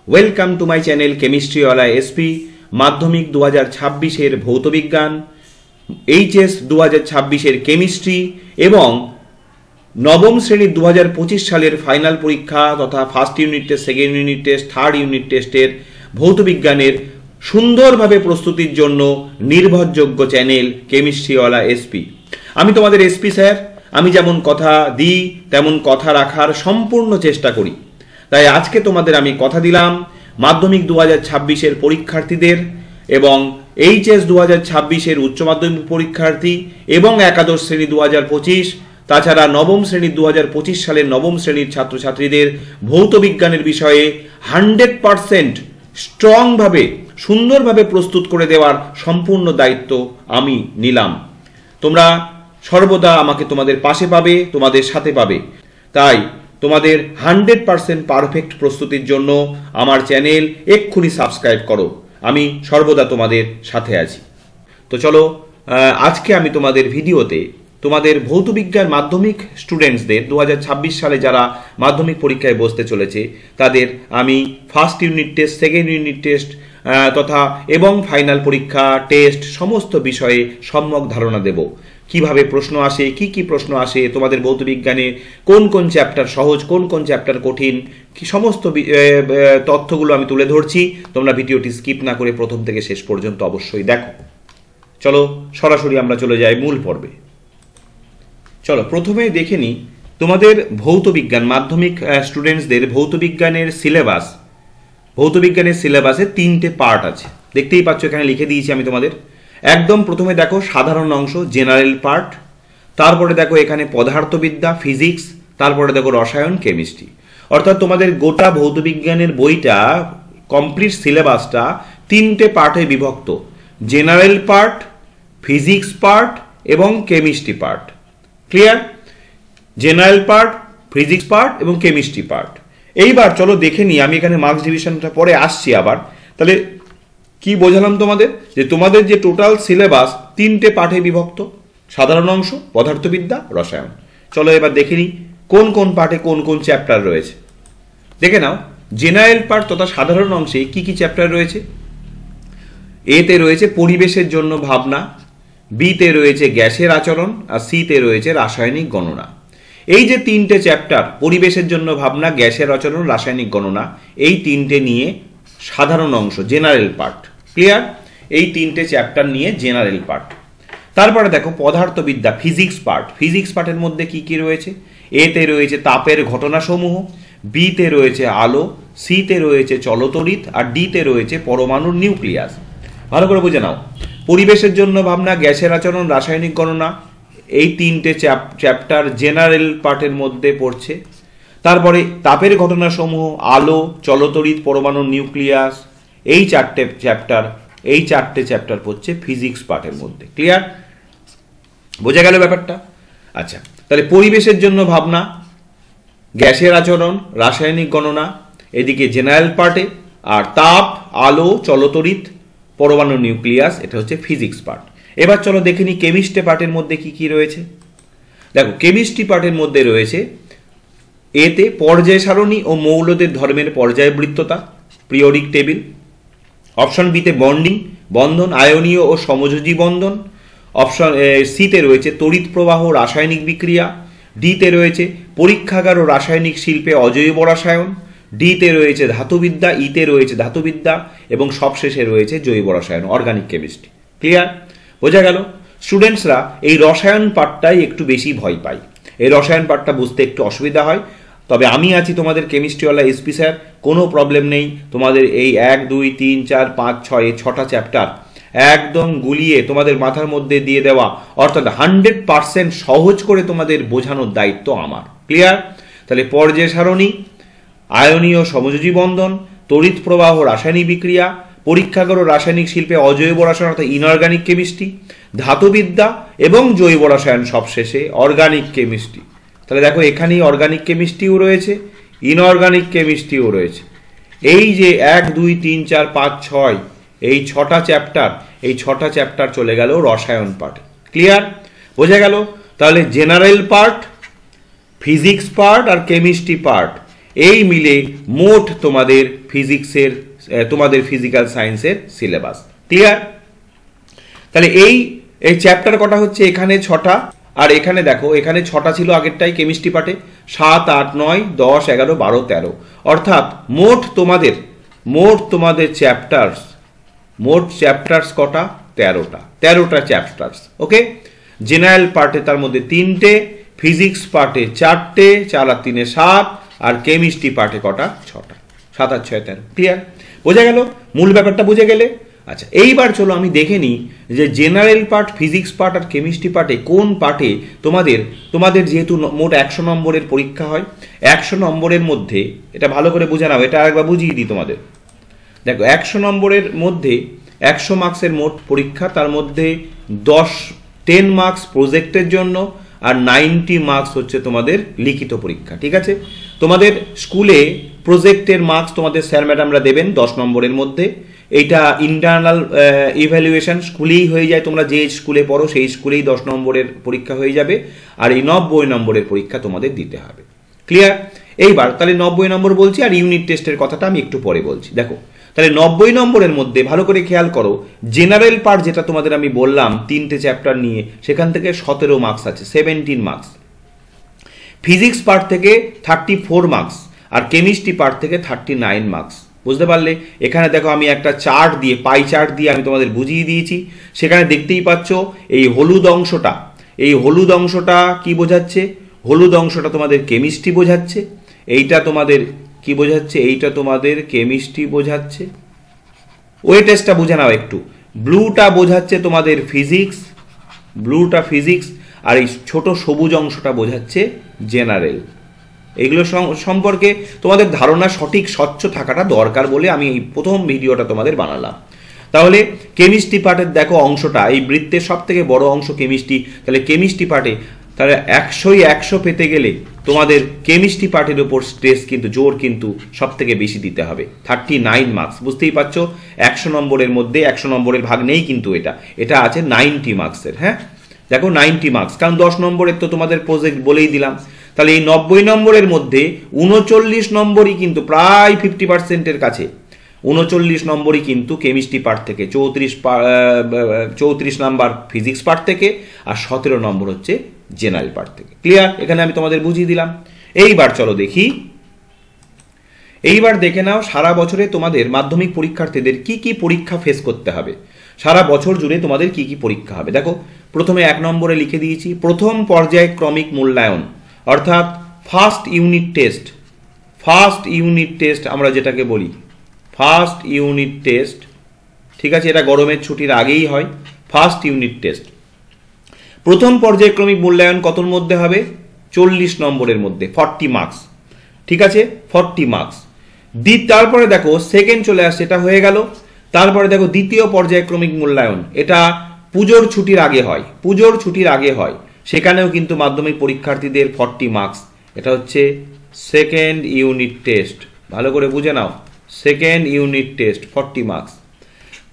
Welcome to my channel কেমিস্ট্রিওয়ালা SP. Madhyamik 2026-এর ভৌতবিজ্ঞান, HS 2026-এর chemistry এবং নবম শ্রেণীর 2025 সালের ফাইনাল পরীক্ষা তথা first unit test, second unit test, third unit টেস্টের ভৌতবিজ্ঞানের সুন্দরভাবে প্রস্তুতির জন্য নির্ভরযোগ্য চ্যানেল কেমিস্ট্রিওয়ালা এসপি। আমি তোমাদের এসপি স্যার। আমি যেমন কথা দিই তেমন কথা রাখার সম্পূর্ণ চেষ্টা করি। তাই আজকে তোমাদের আমি কথা দিলাম মাধ্যমিক 2026-এর পরীক্ষার্থীদের এবং এইচএস 2026-এর উচ্চ মাধ্যমিক পরীক্ষার্থী এবং একাদশ শ্রেণী 2025, তাছাড়া নবম শ্রেণীর 2025 সালের নবম শ্রেণীর ছাত্রছাত্রীদের ভৌতবিজ্ঞানের বিষয়ে 100% স্ট্রংভাবে সুন্দরভাবে প্রস্তুত করে দেওয়ার সম্পূর্ণ দায়িত্ব আমি নিলাম। তোমরা সর্বদা আমাকে তোমাদের পাশে পাবে, তোমাদের সাথে পাবে। তাই তোমাদের 100% পারফেক্ট প্রস্তুতির জন্য আমার চ্যানেল এক্ষুনি সাবস্ক্রাইব করো। আমি সর্বদা তোমাদের সাথে আছি। তো চলো, আজকে আমি তোমাদের ভিডিওতে তোমাদের ভৌতবিজ্ঞান মাধ্যমিক স্টুডেন্টসদের 2026 সালে যারা মাধ্যমিক পরীক্ষায় বসতে চলেছে তাদের আমি first unit test, second unit test তথা এবং ফাইনাল পরীক্ষা টেস্ট সমস্ত বিষয়ে সম্যক ধারণা দেব। কিভাবে প্রশ্ন আসে, কি প্রশ্ন আসে, তোমাদের ভৌতবিজ্ঞানে কোন কোন চ্যাপ্টার সহজ, কোন কোন চ্যাপ্টার কঠিন, কি সমস্ত তথ্যগুলো আমি তুলে ধরছি। তোমরা ভিডিওটি স্কিপ না করে প্রথম থেকে শেষ পর্যন্ত অবশ্যই দেখো। চলো সরাসরি আমরা চলে যাই মূল পর্বে। চলো প্রথমে দেখে নিই তোমাদের ভৌতবিজ্ঞান মাধ্যমিক স্টুডেন্টসদের ভৌতবিজ্ঞানের সিলেবাস। ভৌতবিজ্ঞানের সিলেবাসে 3টে পার্ট আছে, দেখতেই পাচ্ছ এখানে লিখে দিয়েছি আমি তোমাদের। একদম প্রথমে দেখো সাধারণ অংশ, জেনারেল পার্ট, তারপরে দেখো এখানে পদার্থবিদ্যা, ফিজিক্স, তারপরে দেখো রসায়ন, কেমিস্ট্রি। অর্থাৎ তোমাদের গোটা ভৌতবিজ্ঞানের বইটা কমপ্লিট সিলেবাসটা 3টে পার্টে বিভক্ত: জেনারেল পার্ট, ফিজিক্স পার্ট এবং chemistry part. Clear? General part, physics part এবং কেমিস্ট্রি পার্ট। এইবার চলো দেখে নিই, আমি এখানে মার্কস ডিভিশনটা পরে আসছি আবার। তাহলে কি বোঝালাম তোমাদের? যে তোমাদের যে টোটাল সিলেবাস 3টে পাঠে বিভক্ত: সাধারণ অংশ, পদার্থবিদ্যা, রসায়ন। চলো এবার দেখে নিই কোন কোন পাঠে কোন কোন চ্যাপ্টার রয়েছে। দেখে নাও জেনারেল পার্ট তথা সাধারণ অংশে কি কি চ্যাপ্টার রয়েছে। এতে রয়েছে পরিবেশের জন্য ভাবনা, বিতে রয়েছে গ্যাসের আচরণ আর সিতে রয়েছে রাসায়নিক গণনা। এই যে 3টে চ্যাপ্টার, পরিবেশের জন্য ভাবনা, গ্যাসের আচরণ, রাসায়নিক গণনা, এই 3টে নিয়ে সাধারণ অংশ, জেনারেল পার্ট। ক্লিয়ার? এই 3টে চ্যাপ্টার নিয়ে জেনারেল পার্ট। তারপরে দেখো পদার্থবিদ্যা, ফিজিক্স পার্ট। ফিজিক্স পার্টের মধ্যে কি কি রয়েছে? এতে রয়েছে তাপের ঘটনাসমূহ, বিতে রয়েছে আলো, সিতে রয়েছে চলতড়িৎ আর ডিতে রয়েছে পরমাণুর নিউক্লিয়াস। ভালো করে বুঝে নাও। পরিবেশের জন্য ভাবনা, গ্যাসের আচরণ, রাসায়নিক গণনা, এই 3টে চ্যাপ্টার জেনারেল পার্টের মধ্যে পড়ছে। তারপরে তাপের ঘটনাসমূহ, আলো, চলতড়িৎ, পরমাণুর নিউক্লিয়াস, এই 4টে চ্যাপ্টার পড়ছে ফিজিক্স পার্টের মধ্যে। ক্লিয়ার? বোঝা গেল ব্যাপারটা? আচ্ছা, তাহলে পরিবেশের জন্য ভাবনা, গ্যাসের আচরণ, রাসায়নিক গণনা এদিকে জেনারেল পার্টে, আর তাপ, আলো, চলতড়িৎ, পরমাণু নিউক্লিয়াস এটা হচ্ছে ফিজিক্স পার্ট। এবার চলো দেখে নিই কেমিস্ট্রি পার্টের মধ্যে কি কি রয়েছে। দেখো কেমিস্ট্রি পার্টের মধ্যে রয়েছে এতে পর্যায় সারণী ও মৌলদের ধর্মের পর্যায়বৃত্ততা, পিরিয়ডিক টেবিল। অপশন বিতে বন্ডিং, বন্ধন, আয়নীয় ও সমযোজী বন্ধন। অপশন সিতে রয়েছে তড়িৎ প্রবাহ, রাসায়নিক বিক্রিয়া। ডিতে রয়েছে পরীক্ষাগার ও রাসায়নিক শিল্পে অজৈব রসায়ন। ডিতে রয়েছে ধাতুবিদ্যা, ইতে রয়েছে ধাতুবিদ্যা এবং সবশেষে রয়েছে জৈব রসায়ন, অর্গানিক কেমিস্ট্রি। ক্লিয়ার? বোঝা গেল? স্টুডেন্টসরা এই রসায়ন পার্টটাই একটু বেশি ভয় পায়, এই রসায়ন পার্টটা বুঝতে একটু অসুবিধা হয়। তবে আমি আছি তোমাদের কেমিস্ট্রিওয়ালা এসপি স্যার, কোনো প্রবলেম নেই। তোমাদের এই 1, 2, 3, 4, 5, 6 এই 6টা চ্যাপ্টার একদম গুলিয়ে তোমাদের মাথার মধ্যে দিয়ে দেওয়া, অর্থাৎ 100% সহজ করে তোমাদের বোঝানোর দায়িত্ব আমার। ক্লিয়ার? তাহলে পর্যায় সারণী, আয়নীয় সমযোজী বন্ধন, তড়িৎ প্রবাহ, রাসায়নিক বিক্রিয়া, পরীক্ষাগার ও রাসায়নিক শিল্পে অজৈব রসায়ন অর্থাৎ ইনঅর্গানিক কেমিস্ট্রি, ধাতুবিদ্যা এবং জৈব রসায়ন, সবশেষে অর্গানিক কেমিস্ট্রি। তাহলে দেখো এখানেই অর্গানিক কেমিস্ট্রিও রয়েছে, ইনঅর্গানিক কেমিস্ট্রিও রয়েছে। এই যে 1, 2, 3, 4, 5, 6 এই 6টা চ্যাপ্টার, এই 6টা চ্যাপ্টার চলে গেল রসায়ন পার্টে। ক্লিয়ার? বোঝা গেল? তাহলে জেনারেল পার্ট, ফিজিক্স পার্ট আর কেমিস্ট্রি পার্ট, এই মিলে মোট তোমাদের ফিজিক্সের তোমাদের ফিজিক্যাল সায়েন্সের সিলেবাস। ক্লিয়ার? তাহলে এই চ্যাপ্টার কটা হচ্ছে, এখানে 6টা, আর এখানে দেখো এখানে 6টা ছিল আগেরটাই কেমিস্ট্রি পার্টে, 7, 8, 9, 10, 11, 12, 13, অর্থাৎ মোট তোমাদের চ্যাপ্টার্স কটা? 13টা চ্যাপ্টার্স। ওকে, জেনারেল পার্টে তার মধ্যে 3টে, ফিজিক্স পার্টে 4টে, 4 আর 3 7, আর কেমিস্ট্রি পার্টে কটা? 6টা। 7 আর 6 13। ক্লিয়ার? বোঝা গেল? মূল ব্যাপারটা বুঝে গেলে? আচ্ছা, এইবার চলো আমি দেখে নিই যে জেনারেল পার্ট, ফিজিক্স পার্ট আর কেমিস্ট্রি পার্টে কোন পার্টে তোমাদের যেহেতু মোট 100 নম্বরের পরীক্ষা হয়, 100 নম্বরের মধ্যে, এটা ভালো করে বুঝে নাও, এটা আরেকবার বুঝিয়ে দিই তোমাদের। দেখো 100 নম্বরের মধ্যে 100 মার্কসের মোট পরীক্ষা, তার মধ্যে 10 মার্কস প্রজেক্টের জন্য, আর 90 মার্কস হচ্ছে তোমাদের লিখিত পরীক্ষা। ঠিক আছে? তোমাদের স্কুলে প্রজেক্টের মার্কস তোমাদের স্যার ম্যাডামরা দেবেন 10 নম্বরের মধ্যে। এইটা ইন্টারনাল ইভ্যালুয়েশন স্কুলেই হয়ে যায়, তোমরা যে স্কুলে পড়ো সেই স্কুলেই 10 নম্বরের পরীক্ষা হয়ে যাবে, আর এই 90 নম্বরের পরীক্ষা তোমাদের দিতে হবে। ক্লিয়ার? এইবার তাহলে 90 নম্বর বলছি, আর ইউনিট টেস্টের কথাটা আমি একটু পরে বলছি। দেখো তাহলে 90 নম্বরের মধ্যে ভালো করে খেয়াল করো, জেনারেল পার্ট যেটা তোমাদের আমি বললাম 3টে চ্যাপ্টার নিয়ে, সেখান থেকে 17 মার্কস আছে, 17 মার্কস। ফিজিক্স পার্ট থেকে 34 মার্কস, আর কেমিস্ট্রি পার্ট থেকে 39 মার্কস। বুঝতে পারলে? এখানে দেখো আমি একটা চার্ট দিয়ে, পাই চার্ট দিয়ে আমি তোমাদের বুঝিয়ে দিয়েছি। সেখানে দেখতেই পাচ্ছ এই হলুদ অংশটা কি বোঝাচ্ছে? হলুদ অংশটা তোমাদের কেমিস্ট্রি বোঝাচ্ছে। এইটা তোমাদের কি বোঝাচ্ছে? এইটা তোমাদের কেমিস্ট্রি বোঝাচ্ছে। ওয়েটেজটা বুঝে নাও একটু। ব্লুটা বোঝাচ্ছে তোমাদের ফিজিক্স, আর এই ছোট সবুজ অংশটা বোঝাচ্ছে জেনারেল। এগুলো সম্পর্কে তোমাদের ধারণা সঠিক স্বচ্ছ থাকাটা দরকার বলে আমি এই প্রথম ভিডিওটা তোমাদের বানালাম। তাহলে কেমিস্ট্রি পার্টের দেখো অংশটা, এই বৃত্তের সব থেকে বড় অংশ কেমিস্ট্রি। তাহলে কেমিস্ট্রি পার্টে তাহলে 100 পেতে গেলে তোমাদের কেমিস্ট্রি পার্টের উপর স্ট্রেস কিন্তু, জোর কিন্তু সব থেকে বেশি দিতে হবে। 39 মার্কস। বুঝতেই পারছো 100 নম্বরের মধ্যে 100 নম্বরের ভাগ নেই কিন্তু, এটা আছে 90 মার্কসের। হ্যাঁ দেখো 90 মার্কস, কারণ 10 নম্বরের তো তোমাদের প্রজেক্ট বলেই দিলাম। তাহলে এই 90 নম্বরের মধ্যে 39 নম্বরই কিন্তু, প্রায় 50%-এর কাছে 39 নম্বরই কিন্তু কেমিস্ট্রি পার্ট থেকে, 34 নাম্বার ফিজিক্স পার্ট থেকে, আর 17 নম্বর হচ্ছে জেনারেল পার্ট থেকে। ক্লিয়ার? এখানে আমি তোমাদের বুঝিয়ে দিলাম। এইবার চলো দেখি, এইবার দেখে নাও সারা বছরে তোমাদের মাধ্যমিক পরীক্ষার্থীদের কি কি পরীক্ষা ফেস করতে হবে, সারা বছর জুড়ে তোমাদের কি কি পরীক্ষা হবে। দেখো প্রথমে 1 নম্বরে লিখে দিয়েছি প্রথম পর্যায়ক্রমিক মূল্যায়ন, অর্থাৎ ফার্স্ট ইউনিট টেস্ট আমরা যেটাকে বলি, ফার্স্ট ইউনিট টেস্ট। ঠিক আছে? এটা গরমের ছুটির আগেই হয়। ফার্স্ট ইউনিট টেস্ট প্রথম পর্যায়ক্রমিক মূল্যায়ন কতর মধ্যে হবে? 40 নম্বরের মধ্যে, 40 মার্কস। ঠিক আছে? 40 মার্কস। তারপরে দেখো সেকেন্ড চলে আসছে, এটা হয়ে গেল। তারপরে দেখো দ্বিতীয় পর্যায়ক্রমিক মূল্যায়ন, এটা পুজোর ছুটির আগে হয়, সেখানেও কিন্তু মাধ্যমিক পরীক্ষার্থীদের 40 মার্কস। এটা হচ্ছে সেকেন্ড ইউনিট টেস্ট। ভালো করে বুঝে নাও, সেকেন্ড ইউনিট টেস্ট 40 মার্কস।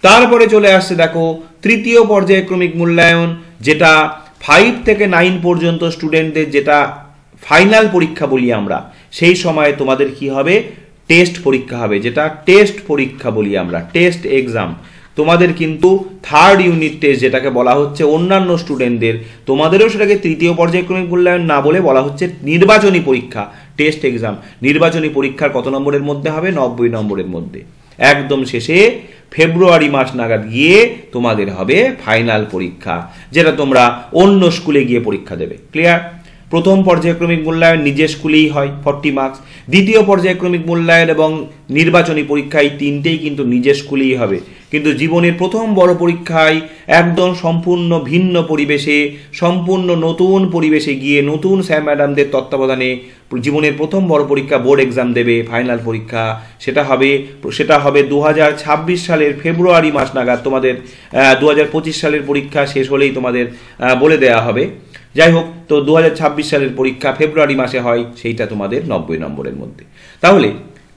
তারপরে চলে আসছে দেখো তৃতীয় পর্যায়ক্রমিক মূল্যায়ন, যেটা 5 থেকে 9 পর্যন্ত স্টুডেন্টদের যেটা ফাইনাল পরীক্ষা বলি আমরা, সেই সময় তোমাদের কি হবে? টেস্ট পরীক্ষা হবে, যেটা টেস্ট পরীক্ষা বলি আমরা, টেস্ট এক্সাম। তোমাদের কিন্তু থার্ড ইউনিট টেস্ট যেটাকে বলা হচ্ছে অন্যান্য স্টুডেন্টদের, তোমাদেরও সেটাকে তৃতীয় পর্যায়ক্রমিক মূল্যায়ন না বলে বলা হচ্ছে নির্বাচনী পরীক্ষা, টেস্ট এক্সাম। নির্বাচনী পরীক্ষার কত নম্বরের মধ্যে হবে? 90 নম্বরের মধ্যে। একদম শেষে ফেব্রুয়ারি মাস নাগাদ গিয়ে তোমাদের হবে ফাইনাল পরীক্ষা, যেটা তোমরা অন্য স্কুলে গিয়ে পরীক্ষা দেবে। ক্লিয়ার? প্রথম পর্যায়ক্রমিক মূল্যায়ন নিজের স্কুলেই হয় 40 মার্কস, দ্বিতীয় পর্যায়ক্রমিক মূল্যায়ন এবং নির্বাচনী পরীক্ষা এই তিনটেই কিন্তু নিজের স্কুলেই হবে। কিন্তু জীবনের প্রথম বড় পরীক্ষায় একদম সম্পূর্ণ ভিন্ন পরিবেশে, সম্পূর্ণ নতুন পরিবেশে গিয়ে নতুন স্যার ম্যাডামদের তত্ত্বাবধানে জীবনের প্রথম বড় পরীক্ষা, বোর্ড এক্সাম দেবে, ফাইনাল পরীক্ষা। সেটা হবে 2026 সালের ফেব্রুয়ারি মাস নাগাদ। তোমাদের 2025 সালের পরীক্ষা শেষ হলেই তোমাদের বলে দেওয়া হবে। যাই হোক, তো 2026 সালের পরীক্ষা ফেব্রুয়ারি মাসে হয়, সেইটা তোমাদের 90 নম্বরের মধ্যে। তাহলে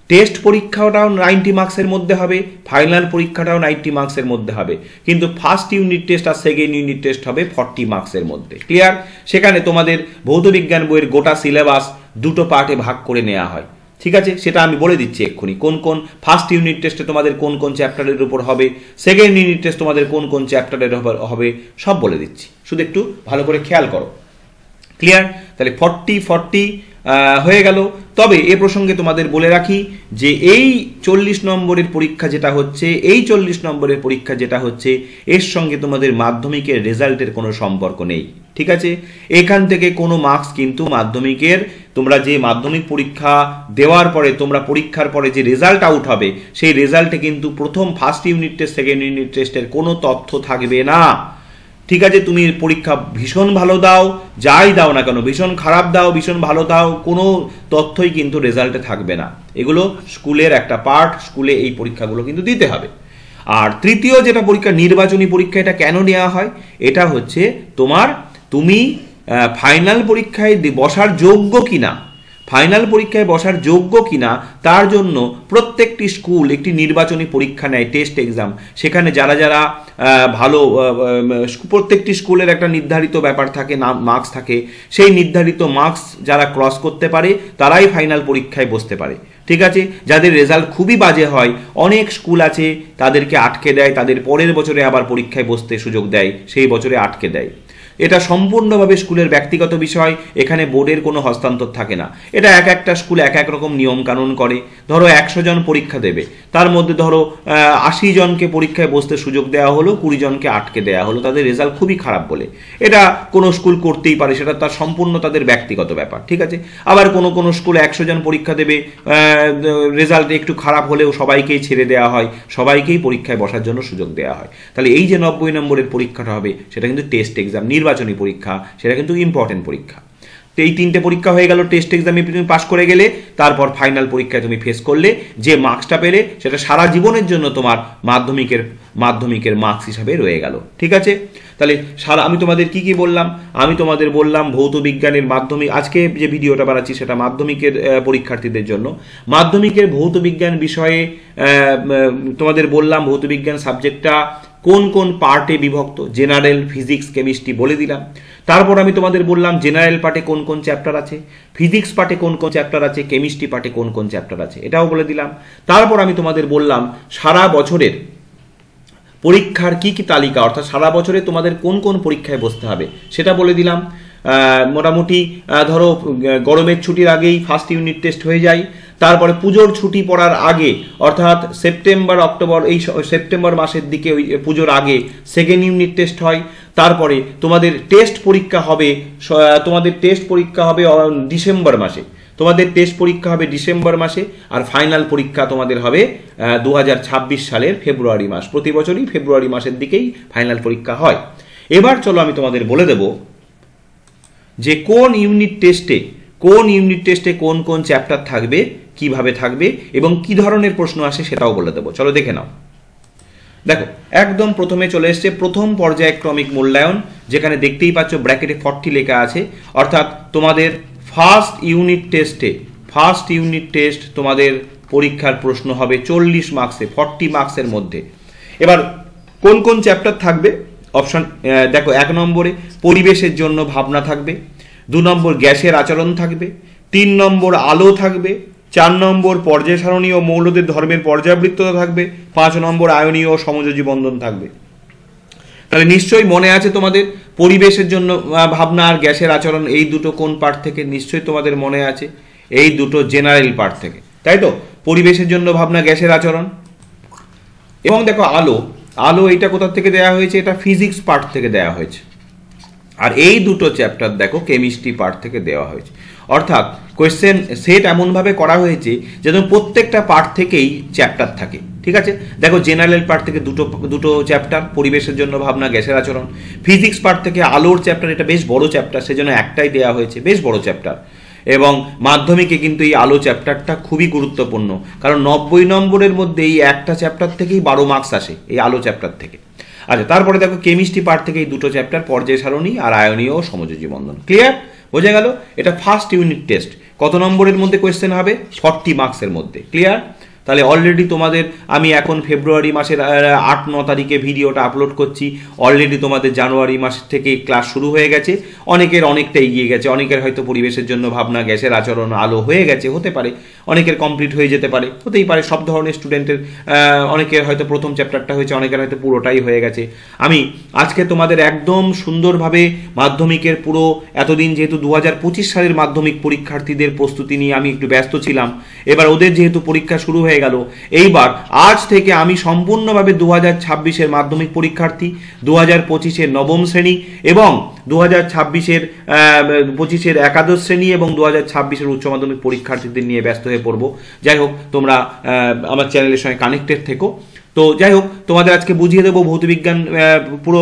টেস্ট পরীক্ষাটাও 90 মার্কসের মধ্যে হবে, ফাইনাল পরীক্ষাটাও 90 মার্কসের মধ্যে হবে, কিন্তু ফার্স্ট ইউনিট টেস্ট আর সেকেন্ড ইউনিট টেস্ট হবে 40 মার্কসের মধ্যে। ক্লিয়ার? সেখানে তোমাদের ভৌতবিজ্ঞান বইয়ের গোটা সিলেবাস দুটো পার্টে ভাগ করে নেওয়া হয়। ঠিক ঠিক আছে, সেটা আমি বলে দিচ্ছি এক্ষুনি। কোন কোন ফার্স্ট ইউনিট টেস্টে তোমাদের কোন কোন চ্যাপ্টারের উপর হবে, সেকেন্ড ইউনিট টেস্ট তোমাদের কোন কোন চ্যাপ্টারের হবে, সব বলে দিচ্ছি, শুধু একটু ভালো করে খেয়াল করো। ক্লিয়ার? তাহলে 40 হয়ে গেল। তবে এ প্রসঙ্গে তোমাদের বলে রাখি যে এই 40 নম্বরের পরীক্ষা যেটা হচ্ছে, এই 40 নম্বরের পরীক্ষা যেটা হচ্ছে, এর সঙ্গে তোমাদের মাধ্যমিকের রেজাল্টের কোনো সম্পর্ক নেই। ঠিক আছে, এখান থেকে কোনো মার্কস কিন্তু মাধ্যমিকের, তোমরা যে মাধ্যমিক পরীক্ষা দেওয়ার পরে তোমরা পরীক্ষার পরে যে রেজাল্ট আউট হবে, সেই রেজাল্টে কিন্তু প্রথম first unit test, second unit টেস্টের কোনো তথ্য থাকবে না। ঠিক আছে, তুমি পরীক্ষা ভীষণ ভালো দাও, যাই দাও না কেন, ভীষণ খারাপ দাও, ভীষণ ভালো দাও, কোনো তথ্যই কিন্তু রেজাল্টে থাকবে না। এগুলো স্কুলের একটা পার্ট, স্কুলে এই পরীক্ষাগুলো কিন্তু দিতে হবে। আর তৃতীয় যেটা পরীক্ষা, নির্বাচনী পরীক্ষা, এটা কেন নেওয়া হয়? এটা হচ্ছে তুমি ফাইনাল পরীক্ষায় বসার যোগ্য কিনা, ফাইনাল পরীক্ষায় বসার যোগ্য কিনা তার জন্য প্রত্যেকটি স্কুল একটি নির্বাচনী পরীক্ষা নেয়, টেস্ট এক্সাম। সেখানে যারা যারা ভালো, প্রত্যেকটি স্কুলের একটা নির্ধারিত ব্যাপার থাকে, মার্কস থাকে, সেই নির্ধারিত মার্কস যারা ক্রস করতে পারে তারাই ফাইনাল পরীক্ষায় বসতে পারে। ঠিক আছে, যাদের রেজাল্ট খুবই বাজে হয়, অনেক স্কুল আছে তাদেরকে আটকে দেয়, তাদের পরের বছরে আবার পরীক্ষায় বসতে সুযোগ দেয়, সেই বছরে আটকে দেয়। এটা সম্পূর্ণভাবে স্কুলের ব্যক্তিগত বিষয়, এখানে বোর্ডের কোনো হস্তান্তর থাকে না। এটা এক একটা স্কুল এক এক রকম নিয়ম কানুন করে। ধরো 100 জন পরীক্ষা দেবে, তার মধ্যে ধরো 80 জনকে পরীক্ষায় বসতে সুযোগ দেওয়া হলো, 20 জনকে আটকে দেওয়া হলো তাদের রেজাল্ট খুবই খারাপ বলে। এটা কোনো স্কুল করতেই পারে, সেটা তার সম্পূর্ণ তাদের ব্যক্তিগত ব্যাপার। ঠিক আছে, আবার কোনো কোনো স্কুলে 100 জন পরীক্ষা দেবে, রেজাল্ট একটু খারাপ হলেও সবাইকেই ছেড়ে দেওয়া হয়, সবাইকেই পরীক্ষায় বসার জন্য সুযোগ দেওয়া হয়। তাহলে এই যে 90 নম্বরের পরীক্ষাটা হবে, সেটা কিন্তু টেস্ট এক্সাম, নির্বাচনী পরীক্ষা, সেটা কিন্তু ইম্পর্টেন্ট পরীক্ষা। তো এই 3টে পরীক্ষা হয়ে গেল, টেস্ট এক্সামে তুমি পাস করে গেলে, তারপর ফাইনাল পরীক্ষায় তুমি ফেস করলে, যে মার্কসটা পেলে সেটা সারা জীবনের জন্য তোমার মাধ্যমিকের মার্কস হিসাবে রয়ে গেল। ঠিক আছে, তাহলে আমি তোমাদের কি বললাম? আমি তোমাদের বললাম ভৌত বিজ্ঞানের মাধ্যমিক, আজকে যে ভিডিওটা বানাচ্ছি সেটা মাধ্যমিকের পরীক্ষার্থীদের জন্য। মাধ্যমিকের ভৌত বিজ্ঞান বিষয়ে তোমাদের বললাম ভৌত বিজ্ঞান সাবজেক্টটা কোন কোন পার্টে বিভক্ত, জেনারেল, ফিজিক্স, কেমিস্ট্রি বলে দিলাম। তারপর আমি তোমাদের বললাম জেনারেল পার্টে কোন কোন চ্যাপ্টার আছে, ফিজিক্স পার্টে কোন কোন চ্যাপ্টার আছে, কেমিস্ট্রি পার্টে কোন কোন চ্যাপ্টার আছে, এটাও বলে দিলাম। তারপর আমি তোমাদের বললাম সারা বছরের পরীক্ষার কি কি তালিকা, অর্থাৎ সারা বছরে তোমাদের কোন কোন পরীক্ষায় বসতে হবে সেটা বলে দিলাম। মোটামুটি ধরো গরমের ছুটির আগেই ফার্স্ট ইউনিট টেস্ট হয়ে যায়, তারপরে পুজোর ছুটি পড়ার আগে অর্থাৎ সেপ্টেম্বর অক্টোবর, এই সেপ্টেম্বর মাসের দিকে ওই পুজোর আগে সেকেন্ড ইউনিট টেস্ট হয়। তারপরে তোমাদের টেস্ট পরীক্ষা হবে ডিসেম্বর মাসে, তোমাদের টেস্ট পরীক্ষা হবে ডিসেম্বর মাসে, আর ফাইনাল পরীক্ষা তোমাদের হবে 2026 সালের ফেব্রুয়ারি মাস। প্রতি বছরই ফেব্রুয়ারি মাসের দিকেই ফাইনাল পরীক্ষা হয়। এবার চলো আমি তোমাদের বলে দেব যে কোন ইউনিট টেস্টে কোন কোন চ্যাপ্টার থাকবে, কিভাবে থাকবে এবং কি ধরনের প্রশ্ন আসে সেটাও বলে দেবো। চলো দেখে নাও। দেখো, একদম প্রথমে চলে এসছে প্রথম পর্যায়ক্রমিক মূল্যায়ন, যেখানে দেখতেই পাচ্ছ ব্র্যাকেটে 40 লেখা আছে, অর্থাৎ তোমাদের ফার্স্ট ইউনিট টেস্ট তোমাদের পরীক্ষার প্রশ্ন হবে 40 মার্কসে, 40 মার্কসের মধ্যে। এবার কোন কোন চ্যাপ্টার থাকবে অপশন দেখো, 1 নম্বরে পরিবেশের জন্য ভাবনা থাকবে, 2 নম্বর গ্যাসের আচরণ থাকবে, 3 নম্বর আলো থাকবে, 4 নম্বর পর্যায় সারণী ও মৌলদের ধর্মের পর্যাবৃত্ততা থাকবে, 5 নম্বর আয়নীয় ও সমযোজী বন্ধন থাকবে। তাহলে নিশ্চয়ই মনে আছে তোমাদের পরিবেশের জন্য ভাবনা আর গ্যাসের আচরণ, এই দুটো কোন পার্ট থেকে? নিশ্চয়ই তোমাদের মনে আছে, এই দুটো জেনারেল পার্ট থেকে, তাই তো? পরিবেশের জন্য ভাবনা, গ্যাসের আচরণ। এবং দেখো আলো এটা কোথা থেকে দেওয়া হয়েছে? এটা ফিজিক্স পার্ট থেকে দেওয়া হয়েছে। আর এই দুটো চ্যাপ্টার দেখো কেমিস্ট্রি পার্ট থেকে দেওয়া হয়েছে। অর্থাৎ কোয়েশ্চেন সেট এমনভাবে করা হয়েছে যেন প্রত্যেকটা পার্ট থেকেই চ্যাপ্টার থাকে। ঠিক আছে, দেখো জেনারেল পার্ট থেকে দুটো চ্যাপ্টার, পরিবেশের জন্য ভাবনা, গ্যাসের আচরণ। ফিজিক্স পার্ট থেকে আলোর চ্যাপ্টার, এটা বেশ বড় চ্যাপ্টার, সেজন্য একটাই দেওয়া হয়েছে, বেশ বড় চ্যাপ্টার। এবং মাধ্যমিকে কিন্তু এই আলো চ্যাপ্টারটা খুবই গুরুত্বপূর্ণ, কারণ 90 নম্বরের মধ্যে এই একটা চ্যাপ্টার থেকেই 12 মার্কস আসে, এই আলো চ্যাপ্টার থেকে। আচ্ছা, তারপরে দেখো কেমিস্ট্রি পার্ট থেকে এই দুটো চ্যাপ্টার, পর্যায় সারণী আর আয়নীয় ও সমযোজী বন্ধন। ক্লিয়ার? বোঝা গেল? এটা ফার্স্ট ইউনিট টেস্ট। কত নম্বরের মধ্যে কোয়েশ্চেন হবে? 40 মার্কসের মধ্যে। ক্লিয়ার? তাহলে অলরেডি তোমাদের আমি এখন ফেব্রুয়ারি মাসের 8-9 তারিখে ভিডিওটা আপলোড করছি, অলরেডি তোমাদের জানুয়ারি মাস থেকে ক্লাস শুরু হয়ে গেছে, অনেকের অনেকটা এগিয়ে গেছে, অনেকের হয়তো পরিবেশের জন্য ভাবনা, গ্যাসের আচরণ, আলো হয়ে গেছে, হতে পারে, অনেকের কমপ্লিট হয়ে যেতে পারে, হতেই পারে, সব ধরনের স্টুডেন্টের, অনেকের হয়তো প্রথম চ্যাপ্টারটা হয়েছে, অনেকের হয়তো পুরোটাই হয়ে গেছে। আমি আজকে তোমাদের একদম সুন্দরভাবে মাধ্যমিকের পুরো এতদিন যেহেতু 2025 সালের মাধ্যমিক পরীক্ষার্থীদের প্রস্তুতি নিয়ে আমি একটু ব্যস্ত ছিলাম, এবার ওদের যেহেতু পরীক্ষা শুরু হয়ে গেল, এইবার আজ থেকে আমি সম্পূর্ণভাবে 2026-এর মাধ্যমিক পরীক্ষার্থী, 2025-এর নবম শ্রেণী এবং 2026-এর একাদশ শ্রেণী এবং 2026-এর উচ্চ মাধ্যমিক পরীক্ষার্থীদের নিয়ে ব্যস্ত হয়ে পড়বো। যাই হোক, তোমরা আমার চ্যানেলের সঙ্গে কানেক্টেড থেকো। তো যাই হোক, তোমাদের আজকে বুঝিয়ে দেবো ভৌতবিজ্ঞান, পুরো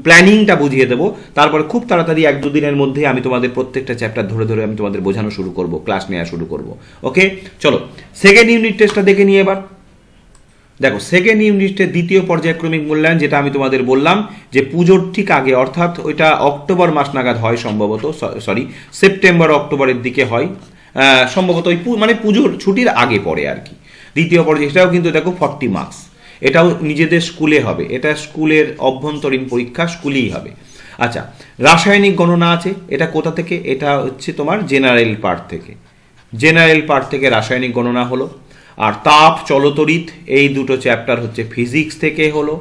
প্ল্যানিংটা বুঝিয়ে দেবো, তারপরে খুব তাড়াতাড়ি 1-2 দিনের মধ্যে আমি তোমাদের প্রত্যেকটা চ্যাপ্টার ধরে ধরে আমি তোমাদের বোঝানো শুরু করব, ক্লাস নেওয়া শুরু করব। ওকে, চলো সেকেন্ড ইউনিট টেস্টটা দেখে নিয়ে এবার দেখো। সেকেন্ড ইউনিটের দ্বিতীয় পর্যায়ক্রমিক মূল্যায়ন, যেটা আমি তোমাদের বললাম যে পুজোর ঠিক আগে, অর্থাৎ ওইটা অক্টোবর মাস নাগাদ হয় সম্ভবত, সরি সেপ্টেম্বর অক্টোবরের দিকে হয় সম্ভবত, ওই মানে পুজোর ছুটির আগে পড়ে আর কি। দ্বিতীয় পর্যায়ে এটাও কিন্তু দেখো 40 মার্কস, এটাও নিজেদের স্কুলে হবে, এটা স্কুলের অভ্যন্তরীণ পরীক্ষা, স্কুলেই হবে। আচ্ছা, রাসায়নিক গণনা আছে, এটা কোথা থেকে? এটা হচ্ছে তোমার জেনারেল পার্ট থেকে, জেনারেল পার্ট থেকে রাসায়নিক গণনা হলো। আর তাপ, চলতড়িৎ, এই দুটো চ্যাপ্টার হচ্ছে ফিজিক্স থেকে হলো।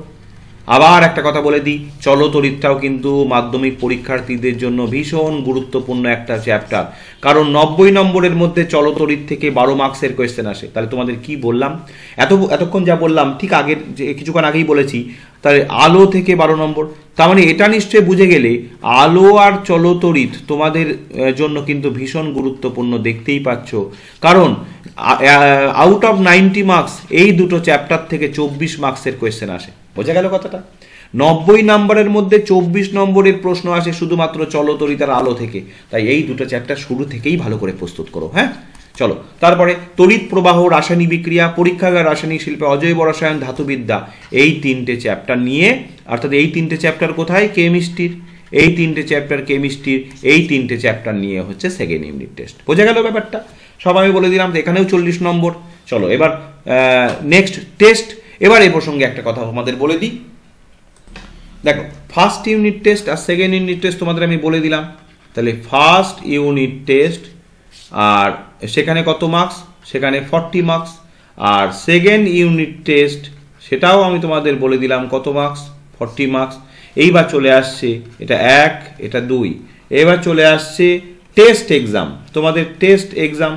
আবার একটা কথা বলে দিই, চলতড়িৎটাও কিন্তু মাধ্যমিক পরীক্ষার্থীদের জন্য ভীষণ গুরুত্বপূর্ণ একটা চ্যাপ্টার, কারণ 90 নম্বরের মধ্যে চলতড়িৎ থেকে 12 মার্কসের কোয়েশ্চেন আসে। তাহলে তোমাদের কি বললাম, এতক্ষণ যা বললাম ঠিক আগের কিছুক্ষণ আগেই বলেছি, তাহলে আলো থেকে 12 নম্বর, তার মানে এটা নিশ্চয়ই বুঝে গেলে আলো আর চলতড়িৎ তোমাদের জন্য কিন্তু ভীষণ গুরুত্বপূর্ণ, দেখতেই পাচ্ছ, কারণ আউট অফ 90 মার্কস এই দুটো চ্যাপ্টার থেকে 24 মার্কসের কোয়েশ্চেন আসে। বোঝা গেল কথাটা? 90 নম্বরের মধ্যে 24 নম্বরের প্রশ্ন আসে শুধুমাত্র চলতড়িৎ আর আলো থেকে। তাই এই দুটো চ্যাপ্টার শুরু থেকেই ভালো করে প্রস্তুত করো। হ্যাঁ, চলো তারপরে তড়িৎ প্রবাহ, রাসায়নিক বিক্রিয়া, পরীক্ষাগার, রাসায়নিক শিল্পে, অজৈব রসায়ন, ধাতুবিদ্যা, এই 3টে চ্যাপ্টার নিয়ে, অর্থাৎ এই 3টে চ্যাপ্টার কোথায়? কেমিস্ট্রির, এই 3টে চ্যাপ্টার কেমিস্ট্রির, এই 3টে চ্যাপ্টার নিয়ে হচ্ছে সেকেন্ড ইউনিট টেস্ট। বোঝা গেল ব্যাপারটা? সব আমি বলে দিলাম, এখানেও 40 নম্বর। চলো এবার নেক্সট টেস্ট। এবার এই প্রসঙ্গে একটা কথা আমাদের বলে দিই, দেখো ফার্স্ট ইউনিট টেস্ট আর সেকেন্ড ইউনিট টেস্ট তোমাদের আমি বলে দিলাম। তাহলে ফার্স্ট ইউনিট টেস্ট আর সেখানে কত মার্কস? সেখানে 40 মার্কস। আর সেকেন্ড ইউনিট টেস্ট সেটাও আমি তোমাদের বলে দিলাম কত মার্কস? 40 মার্কস। এইবার চলে আসছে এটা 1, এটা 2, এবার চলে আসছে টেস্ট এক্সাম। তোমাদের টেস্ট এক্সাম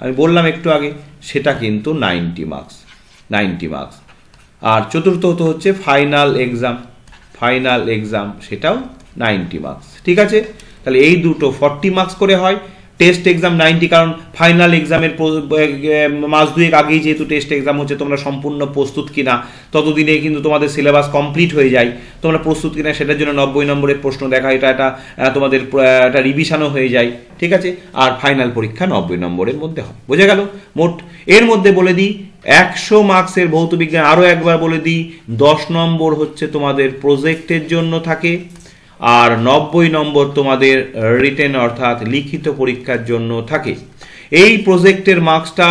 আমি বললাম একটু আগে, সেটা কিন্তু 90 মার্কস, 90 মার্কস। আর চতুর্থত হচ্ছে ফাইনাল এক্সাম, ফাইনাল এক্সাম সেটাও 90 মার্কস। ঠিক আছে, তাহলে এই দুটো 40 মার্কস করে হয়। টেস্ট এক্সাম 90, কারণ ফাইনাল এক্সামের মাস 2 আগেই যেহেতু টেস্ট এক্সাম হচ্ছে, তোমরা সম্পূর্ণ প্রস্তুত কিনা ততদিনে কিন্তু তোমাদের সিলেবাস কমপ্লিট হয়ে যায়, তোমরা প্রস্তুত কিনা সেটার জন্য 90 নম্বরের প্রশ্ন দেখা, এটা তোমাদের একটা রিভিশনও হয়ে যায়। ঠিক আছে, আর ফাইনাল পরীক্ষা 90 নম্বরের মধ্যে হয়। বোঝা গেল? মোট এর মধ্যে বলে দিই 100 মার্কসের ভৌতবিজ্ঞান, আরও একবার বলে দিই 10 নম্বর হচ্ছে তোমাদের প্রজেক্টের জন্য থাকে, আর 90 নম্বর তোমাদের রিটেন অর্থাৎ লিখিত পরীক্ষার জন্য থাকে। এই প্রজেক্টের মার্কসটা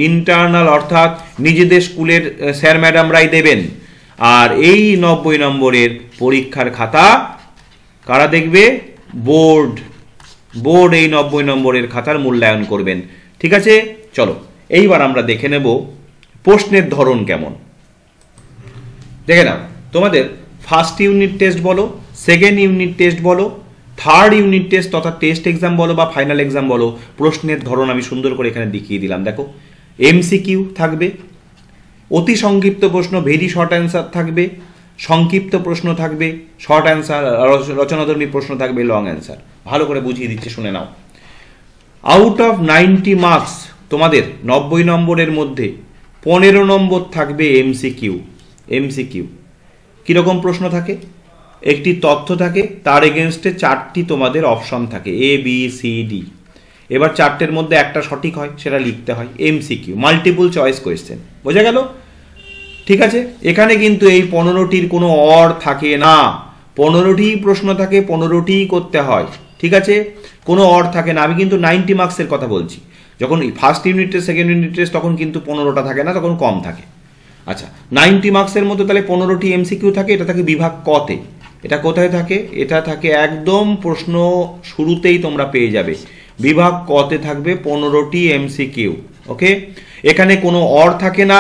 ইন্টারনাল অর্থাৎ নিজেদের স্কুলের স্যার ম্যাডামরাই দেবেন, আর এই 90 নম্বরের পরীক্ষার খাতা কারা দেখবে? বোর্ড এই 90 নম্বরের খাতার মূল্যায়ন করবেন। ঠিক আছে, চলো এইবার আমরা দেখে নেব প্রশ্নের ধরন কেমন। দেখে নাও, তোমাদের ফার্স্ট ইউনিট টেস্ট বলো, সেকেন্ড ইউনিট টেস্ট বলো, থার্ড ইউনিট টেস্ট তথা টেস্ট এক্সাম বলো বা ফাইনাল এক্সাম বলো, প্রশ্নের ধরন আমি সুন্দর করে এখানে দেখিয়ে দিলাম। দেখো, এমসিকিউ থাকবে, অতি সংক্ষিপ্ত প্রশ্ন ভেরি শর্ট অ্যান্সার থাকবে, সংক্ষিপ্ত প্রশ্ন থাকবে শর্ট অ্যান্সার, রচনাধর্মী প্রশ্ন থাকবে লং অ্যান্সার। ভালো করে বুঝিয়ে দিচ্ছি, শুনে নাও। আউট অফ 90 মার্কস তোমাদের 90 নম্বরের মধ্যে 15 নম্বর থাকবে এমসিকিউ। কিরকম প্রশ্ন থাকে? একটি তথ্য থাকে, তার এগেনস্টে 4টি তোমাদের অপশন থাকে, এ বি সি ডি। এবার 4টের মধ্যে একটা সঠিক হয়, সেটা লিখতে হয়। MCQ, multiple choice question. বোঝা গেল? ঠিক আছে, এখানে কিন্তু এই 15টির কোনো অর থাকে না, 15টি প্রশ্ন থাকে, 15টিই করতে হয়। ঠিক আছে, কোনো অর থাকে না। আমি কিন্তু 90 মার্কসের কথা বলছি, যখন first unit test second unit test তখন কিন্তু 15টা থাকে না, তখন কম থাকে। আচ্ছা, 90 মার্কসের মধ্যে তাহলে 15টি এমসিকিউ থাকে, এটা থাকে বিভাগ কতে। এটা কোথায় থাকে? এটা থাকে একদম প্রশ্ন শুরুতেই তোমরা পেয়ে যাবে, বিভাগ কতে থাকবে 15টি এমসিকিউ। ওকে, এখানে কোনো অর থাকে না,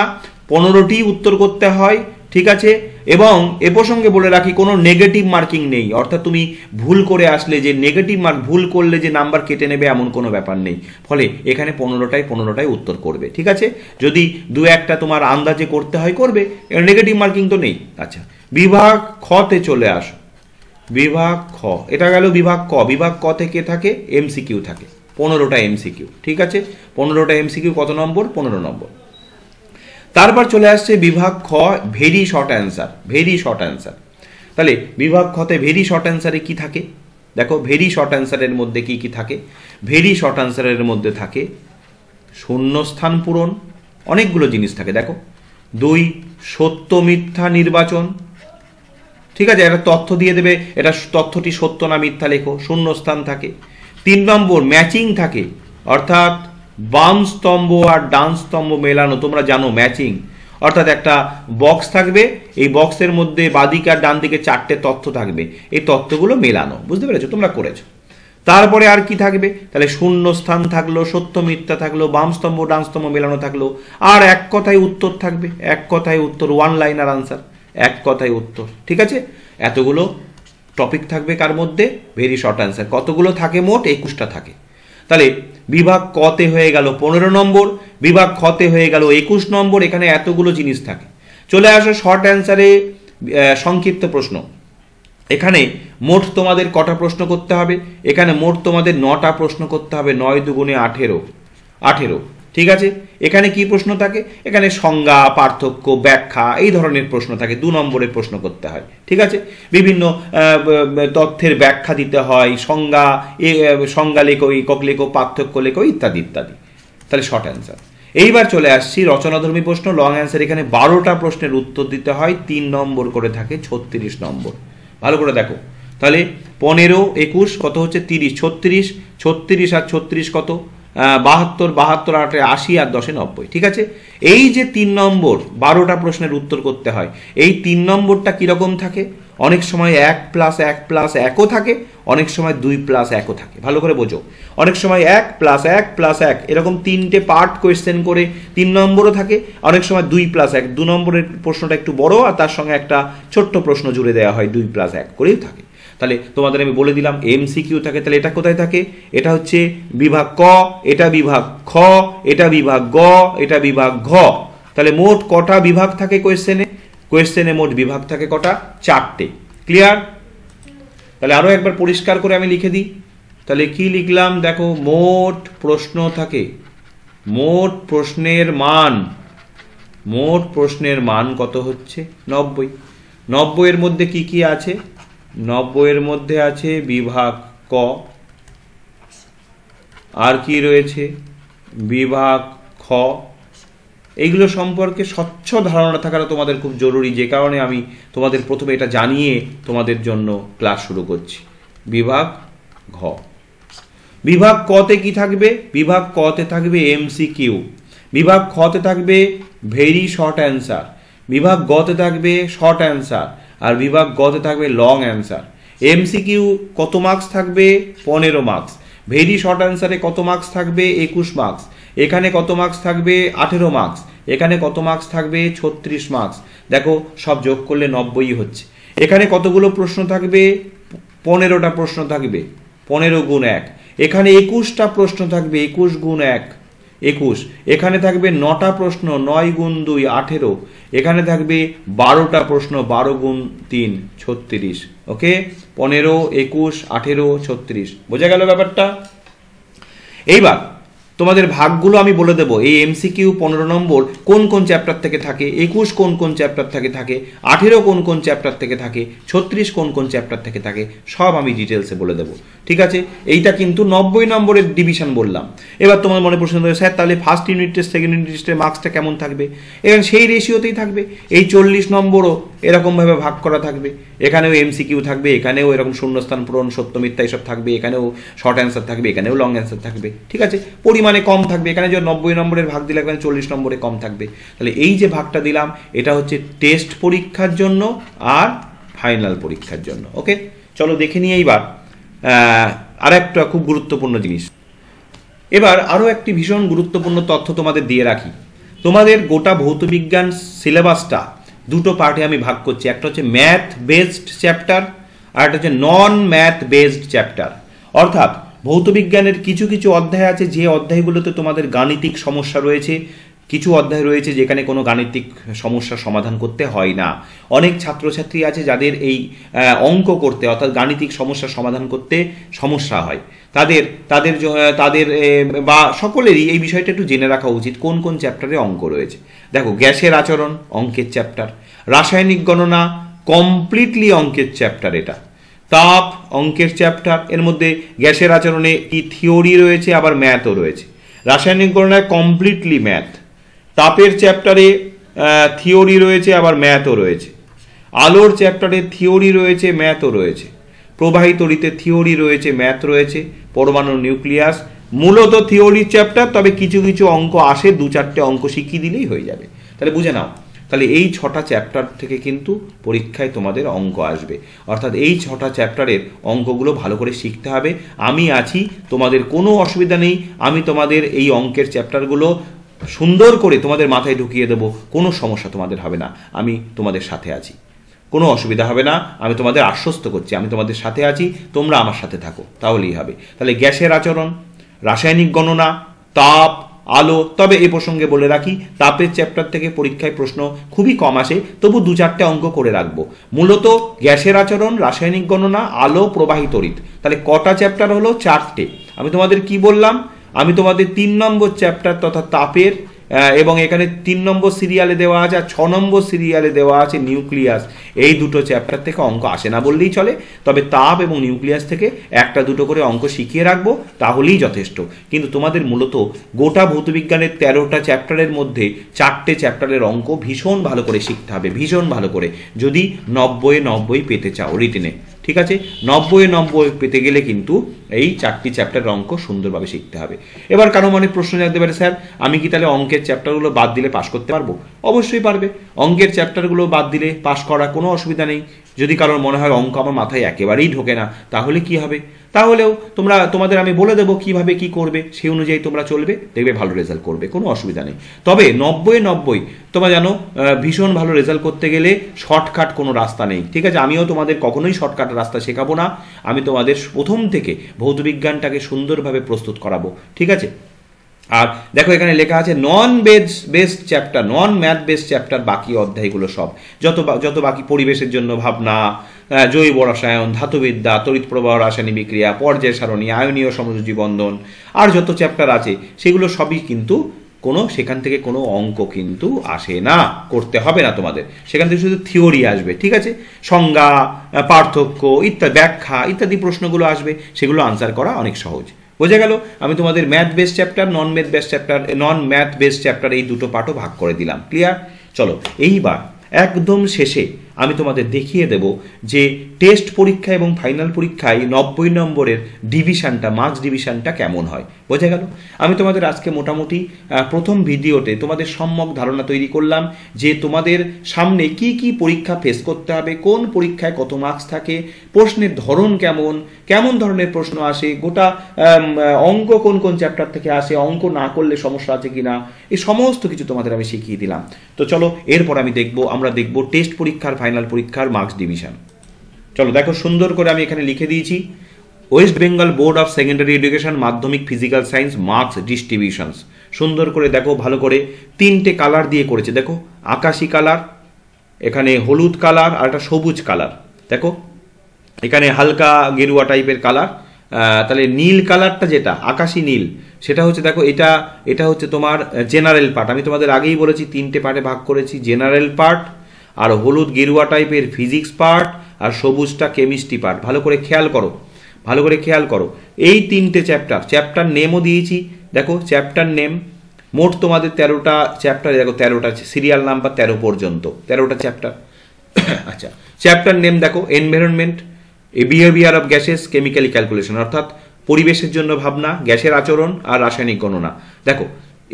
15টি উত্তর করতে হয়, ঠিক আছে। এবং এ প্রসঙ্গে বলে রাখি, কোনো নেগেটিভ মার্কিং নেই, অর্থাৎ তুমি ভুল করে আসলে যে নেগেটিভ মার্ক, ভুল করলে যে নাম্বার কেটে নেবে এমন কোনো ব্যাপার নেই। ফলে এখানে 15টাই উত্তর করবে, ঠিক আছে। যদি দু একটা তোমার আন্দাজে করতে হয় করবে, নেগেটিভ মার্কিং তো নেই। আচ্ছা, বিভাগ খতে চলে আসো। বিভাগ খ, এটা গেল বিভাগ ক। বিভাগ ক থেকে থাকে এমসিকিউ থাকে 15টা এমসিকিউ, ঠিক আছে। 15টা এমসিকিউ কত নম্বর? 15 নম্বর। তারপর চলে আসছে বিভাগ খ, very short answer. Very short answer, তাহলে বিভাগ খতে ভেরি শর্ট অ্যান্সারে কি থাকে? দেখো, ভেরি শর্ট অ্যান্সারের মধ্যে কি কি থাকে? ভেরি শর্ট অ্যান্সারের মধ্যে থাকে শূন্যস্থান পূরণ, অনেকগুলো জিনিস থাকে। দেখো, 2 সত্য মিথ্যা নির্বাচন, ঠিক আছে, একটা তথ্য দিয়ে দেবে, এটা তথ্যটি সত্য না মিথ্যা লেখো, শূন্যস্থান থাকে। 3 নম্বর ম্যাচিং থাকে, অর্থাৎ বাম স্তম্ভ আর ডান স্তম্ভ মেলানো। তোমরা জানো ম্যাচিং, অর্থাৎ একটা বক্স থাকবে, এই বক্সের মধ্যে বাদিকে আর ডান দিকে 4টে তথ্য থাকবে, এই তথ্যগুলো মেলানো। বুঝতে পেরেছো? তোমরা করেছো। তারপরে আর কি থাকবে? তাহলে শূন্যস্থান থাকলো, সত্য মিথ্যা থাকলো, বাম স্তম্ভ ডান স্তম্ভ মেলানো থাকলো, আর এক কথায় উত্তর থাকবে। এক কথায় উত্তর, ওয়ান লাইনার আনসার, এক কথায় উত্তর, ঠিক আছে। এতগুলো টপিক থাকবে কার মধ্যে? Very short answer. কতগুলো থাকে? মোট 21টা থাকে। তাহলে বিভাগ কতে হয়ে গেল 15 নম্বর, বিভাগ খতে হয়ে গেল 21 নম্বর। এখানে এতগুলো জিনিস থাকে। চলে আসো শর্ট অ্যান্সারে সংক্ষিপ্ত প্রশ্ন। এখানে মোট তোমাদের কটা প্রশ্ন করতে হবে? এখানে মোট তোমাদের 9টা প্রশ্ন করতে হবে। 9 দুগুণে 18, ঠিক আছে। এখানে কি প্রশ্ন থাকে? এখানে সংজ্ঞা, পার্থক্য, ব্যাখ্যা, এই ধরনের প্রশ্ন থাকে। 2 নম্বরের প্রশ্ন করতে হয়, ঠিক আছে। বিভিন্ন তথ্যের ব্যাখ্যা দিতে হয়, সংজ্ঞা লেখো, একক লেখো, পার্থক্য লেখো, ইত্যাদি ইত্যাদি। তাহলে শর্ট অ্যান্সার। এইবার চলে আসছি রচনাধর্মী প্রশ্ন, লং অ্যান্সার। এখানে 12টা প্রশ্নের উত্তর দিতে হয়, 3 নম্বর করে থাকে, 36 নম্বর। ভালো করে দেখো, তাহলে 15, 21 কত হচ্ছে? 30, 36 আর 36 কত? 72, 72 আর 80 আর 10 90, ঠিক আছে। এই যে 3 নম্বর 12টা প্রশ্নের উত্তর করতে হয়, এই 3 নম্বরটা কিরকম থাকে? অনেক সময় 1+1+1ও থাকে, অনেক সময় 2+1ও থাকে। ভালো করে বোঝো, অনেক সময় 1+1+1 এরকম 3টে পার্ট কোয়েশ্চেন করে 3 নম্বরও থাকে, অনেক সময় 2+1, 2 নম্বরের প্রশ্নটা একটু বড় আর তার সঙ্গে একটা ছোট্ট প্রশ্ন জুড়ে দেওয়া হয়, 2+1 করেও থাকে। তাহলে তোমাদের আমি বলে দিলাম এমসিকিউ থাকে। তাহলে এটা কোথায় থাকে? এটা হচ্ছে বিভাগ ক, এটা বিভাগ খ, এটা বিভাগ গ, এটা বিভাগ ঘ। তাহলে মোট কটা বিভাগ থাকে কোয়েশ্চেনে? মোট বিভাগ থাকে কটা? 4টে। ক্লিয়ার? তাহলে আরো একবার পরিষ্কার করে আমি লিখে দিই। তাহলে কি লিখলাম? দেখো, মোট প্রশ্ন থাকে, মোট প্রশ্নের মান কত হচ্ছে? 90। 90 এর মধ্যে কি কি আছে? 90 এর মধ্যে আছে বিভাগ ক, আর কি রয়েছে? বিভাগ খ। এইগুলো সম্পর্কে স্বচ্ছ ধারণা থাকাটা তোমাদের খুব জরুরি, যে কারণে আমি তোমাদের প্রথমে এটা জানিয়ে তোমাদের জন্য ক্লাস শুরু করছি। বিভাগ ঘ। বিভাগ কতে কি থাকবে? বিভাগ কতে থাকবে এমসিকিউ, বিভাগ খতে থাকবে ভেরি শর্ট অ্যান্সার, বিভাগ গতে থাকবে শর্ট অ্যান্সার, আর বিভাগ গতে থাকবে লং অ্যান্সার। এমসিকিউ কত মার্কস থাকবে? 15 মার্কস। ভেরি শর্ট অ্যান্সারে কত মার্কস থাকবে? 21 মার্কস। এখানে কত মার্কস থাকবে? 18 মার্কস। এখানে কত মার্কস থাকবে? 36 মার্কস। দেখো, সব যোগ করলে 90 হচ্ছে। এখানে কতগুলো প্রশ্ন থাকবে? 15টা প্রশ্ন থাকবে, 15 গুণ 1। এখানে 21টা প্রশ্ন থাকবে, 21 গুণ 1 21। এখানে থাকবে 9টা প্রশ্ন, 9 গুণ 2 18। এখানে থাকবে 12টা প্রশ্ন, 12 গুণ 3 36। ওকে, 15, 21, 18, 36। বোঝা গেল ব্যাপারটা? এইবার তোমাদের ভাগগুলো আমি বলে দেবো। এই এমসিকিউ 15 নম্বর কোন কোন চ্যাপ্টার থেকে থাকে, 21 কোন কোন চ্যাপ্টার থেকে থাকে, 18 কোন কোন চ্যাপ্টার থেকে থাকে, 36 কোন কোন চ্যাপ্টার থেকে থাকে, সব আমি ডিটেলসে বলে দেবো, ঠিক আছে। এইটা কিন্তু 90 নম্বরের ডিভিশন বললাম। এবার তোমার মনে প্রশ্ন হবে, স্যার তাহলে first unit test second unit টেস্টের মার্কসটা কেমন থাকবে? এবং সেই রেশিওতেই থাকবে। এই 40 নম্বরও এরকমভাবে ভাগ করা থাকবে। এখানেও এমসিকিউ থাকবে, এখানেও এরকম শূন্যস্থান পূরণ, সত্য মিথ্যা এসব থাকবে, এখানেও শর্ট অ্যান্সার থাকবে, এখানেও লং অ্যান্সার থাকবে, ঠিক আছে। পরিমাণ মানে কম থাকবে, এখানে যে 90 নম্বরের ভাগ দিলে এখানে 40 নম্বরে কম থাকবে। তাহলে এই যে ভাগটা দিলাম এটা হচ্ছে টেস্ট পরীক্ষার জন্য আর ফাইনাল পরীক্ষার জন্য। ওকে, চলো দেখে নিই এইবার আর একটা খুব গুরুত্বপূর্ণ জিনিস। এবার আরও একটি ভীষণ গুরুত্বপূর্ণ তথ্য তোমাদের দিয়ে রাখি। তোমাদের গোটা ভৌতবিজ্ঞান সিলেবাসটা দুটো পার্টে আমি ভাগ করছি, একটা হচ্ছে ম্যাথ বেসড চ্যাপ্টার আর একটা হচ্ছে নন ম্যাথ বেসড চ্যাপ্টার। অর্থাৎ ভৌতবিজ্ঞানের কিছু কিছু অধ্যায় আছে যে অধ্যায়গুলোতে তোমাদের গাণিতিক সমস্যা রয়েছে, কিছু অধ্যায় রয়েছে যেখানে কোনো গাণিতিক সমস্যার সমাধান করতে হয় না। অনেক ছাত্রছাত্রী আছে যাদের এই অঙ্ক করতে অর্থাৎ গাণিতিক সমস্যার সমাধান করতে সমস্যা হয়, তাদের বা সকলেরই এই বিষয়টা একটু জেনে রাখা উচিত কোন কোন চ্যাপ্টারে অঙ্ক রয়েছে। দেখো, গ্যাসের আচরণ অঙ্কের চ্যাপ্টার, রাসায়নিক গণনা কমপ্লিটলি অঙ্কের চ্যাপ্টার, এটা তাপ অঙ্কের চ্যাপ্টার। এর মধ্যে গ্যাসের আচরণে কি থিওরি রয়েছে আবার ম্যাথও রয়েছে, রাসায়নিক গণনায় কমপ্লিটলি ম্যাথ, তাপের চ্যাপ্টারে থিওরি রয়েছে আবার ম্যাথও রয়েছে, আলোর চ্যাপ্টারে থিওরি রয়েছে ম্যাথও রয়েছে, প্রবাহী তড়িতে থিওরি রয়েছে ম্যাথ রয়েছে, পরমাণু নিউক্লিয়াস মূলত থিওরির চ্যাপ্টার, তবে কিছু কিছু অঙ্ক আসে, 2-4টে অঙ্ক শিখিয়ে দিলেই হয়ে যাবে। তাহলে বুঝে নাও, তাহলে এই 6টা চ্যাপ্টার থেকে কিন্তু পরীক্ষায় তোমাদের অঙ্ক আসবে। অর্থাৎ এই 6টা চ্যাপ্টারের অঙ্কগুলো ভালো করে শিখতে হবে। আমি আছি, তোমাদের কোনো অসুবিধা নেই, আমি তোমাদের এই অঙ্কের চ্যাপ্টারগুলো সুন্দর করে তোমাদের মাথায় ঢুকিয়ে দেবো, কোনো সমস্যা তোমাদের হবে না, আমি তোমাদের সাথে আছি, কোনো অসুবিধা হবে না, আমি তোমাদের আশ্বস্ত করছি আমি তোমাদের সাথে আছি, তোমরা আমার সাথে থাকো তাহলেই হবে। তাহলে গ্যাসের আচরণ, রাসায়নিক গণনা, তাপ, আলো। তবে এই প্রসঙ্গে বলে রাখি, তাপের চ্যাপ্টার থেকে পরীক্ষায় প্রশ্ন খুবই কম আসে, তবু 2-4টে অঙ্ক করে রাখবো। মূলত গ্যাসের আচরণ, রাসায়নিক গণনা, আলো, প্রবাহী তড়িৎ। তাহলে কটা চ্যাপ্টার হলো? 4টে। আমি তোমাদের কি বললাম, আমি তোমাদের 3 নম্বর চ্যাপ্টার তথা তাপের, এবং এখানে 3 নম্বর সিরিয়ালে দেওয়া আছে আর 6 নম্বর সিরিয়ালে দেওয়া আছে নিউক্লিয়াস। এই দুটো চ্যাপ্টার থেকে অঙ্ক আসে না বললেই চলে, তবে তাপ এবং নিউক্লিয়াস থেকে 1-2 করে অঙ্ক শিখিয়ে রাখবো, তাহলেই যথেষ্ট। কিন্তু তোমাদের মূলত গোটা ভৌতবিজ্ঞানের 13টা চ্যাপ্টারের মধ্যে 4টে চ্যাপ্টারের অঙ্ক ভীষণ ভালো করে শিখতে হবে, ভীষণ ভালো করে, যদি 90-90 পেতে চাও রিটেনে। ঠিক আছে, 90-90 পেতে গেলে কিন্তু এই 4টি চ্যাপ্টারের অঙ্ক সুন্দরভাবে শিখতে হবে। এবার কারো মনে প্রশ্ন জানতে পারে, স্যার আমি কি তাহলে অঙ্কের চ্যাপ্টারগুলো বাদ দিলে পাশ করতে পারবো? অবশ্যই পারবে, অঙ্কের চ্যাপ্টারগুলো বাদ দিলে পাশ করা কোনো অসুবিধা নেই। যদি কারোর মনে হয় অঙ্ক আমার মাথায় একেবারেই ঢোকে না, তাহলে কি হবে? তাহলেও তোমাদের আমি বলে দেবো কিভাবে কি করবে, সেই অনুযায়ী তোমরা চলবে, দেখবে ভালো রেজাল্ট করবে, কোনো অসুবিধা নেই। তবে 90-90 তোমরা জানো, ভীষণ ভালো রেজাল্ট করতে গেলে শর্টকাট কোনো রাস্তা নেই। ঠিক আছে, আমিও তোমাদের কখনোই শর্টকাট রাস্তা শেখাবো না, আমি তোমাদের প্রথম থেকে ভৌতবিজ্ঞানটাকে সুন্দরভাবে প্রস্তুত করাবো। ঠিক আছে, আর দেখো এখানে লেখা আছে নন বেসড চ্যাপ্টার, নন ম্যাথ বেসড চ্যাপ্টার, বাকি অধ্যায়গুলো সব যত বাকি পরিবেশের জন্য ভাবনা, জৈব রসায়ন, ধাতুবিদ্যা, তড়িৎ প্রবাহ, রাসায়নিক বিক্রিয়া, পর্যায় সারণী, আয়নীয় সমযোজী বন্ধন, আর যত চ্যাপ্টার আছে সেগুলো সবই কিন্তু সেখান থেকে কোনো অঙ্ক কিন্তু আসে না, করতে হবে না তোমাদের, সেখান থেকে শুধু থিওরি আসবে। ঠিক আছে, সংজ্ঞা, পার্থক্য ইত্যাদি, ব্যাখ্যা ইত্যাদি প্রশ্নগুলো আসবে, সেগুলো আনসার করা অনেক সহজ। বোঝা গেল? আমি তোমাদের ম্যাথ বেসড চ্যাপ্টার, নন ম্যাথ বেসড চ্যাপ্টার এই দুটো পার্টও ভাগ করে দিলাম। ক্লিয়ার? চলো এইবার একদম শেষে আমি তোমাদের দেখিয়ে দেব যে টেস্ট পরীক্ষা এবং ফাইনাল পরীক্ষায় 90 নম্বরের ডিভিশনটা, মার্কস ডিভিশনটা কেমন হয়। বোঝা গেল? আমি তোমাদের আজকে মোটামুটি প্রথম ভিডিওতে তোমাদের সম্যক ধারণা তৈরি করলাম যে তোমাদের সামনে কি কি পরীক্ষা ফেস করতে হবে, কোন পরীক্ষায় কত মার্কস থাকে, প্রশ্নের ধরন কেমন ধরনের প্রশ্ন আসে, গোটা অঙ্ক কোন কোন চ্যাপ্টার থেকে আসে, অঙ্ক না করলে সমস্যা আছে কিনা, এই সমস্ত কিছু তোমাদের আমি শিখিয়ে দিলাম। তো চলো এরপর আমরা দেখব টেস্ট পরীক্ষার, ফাইনাল পরীক্ষার মার্কস ডিভিশন। চলো দেখো, সুন্দর করে আমি এখানে লিখে দিয়েছি, West Bengal board of secondary education মাধ্যমিক ফিজিক্যাল সায়েন্স মার্কস ডিস্ট্রিবিউশনস। সুন্দর করে দেখো, ভালো করে 3টে কালার দিয়ে করেছে। দেখো, আকাশি কালার, এখানে হলুদ কালার, আর একটা সবুজ কালার। দেখো এখানে হালকা গেরুয়া টাইপের কালার, তাহলে নীল কালারটা যেটা আকাশি নীল, সেটা হচ্ছে দেখো এটা হচ্ছে তোমার জেনারেল পার্ট। আমি তোমাদের আগেই বলেছি 3টে পার্টে ভাগ করেছি, জেনারেল পার্ট, আর হলুদ গেরুয়া টাইপের ফিজিক্স পার্ট, আর সবুজটা কেমিস্ট্রি পার্ট। ভালো করে খেয়াল করো এই 3টে চ্যাপ্টার নেমও দিয়েছি। দেখো চ্যাপ্টার নেম, মোট তোমাদের 13টা চ্যাপ্টার, দেখো 13টা সিরিয়াল নাম্বার 13 পর্যন্ত, 13টা চ্যাপ্টার। আচ্ছা, চ্যাপ্টার নেম দেখো, environment, behaviour of gases, chemically calculation, অর্থাৎ পরিবেশের জন্য ভাবনা, গ্যাসের আচরণ আর রাসায়নিক গণনা। দেখো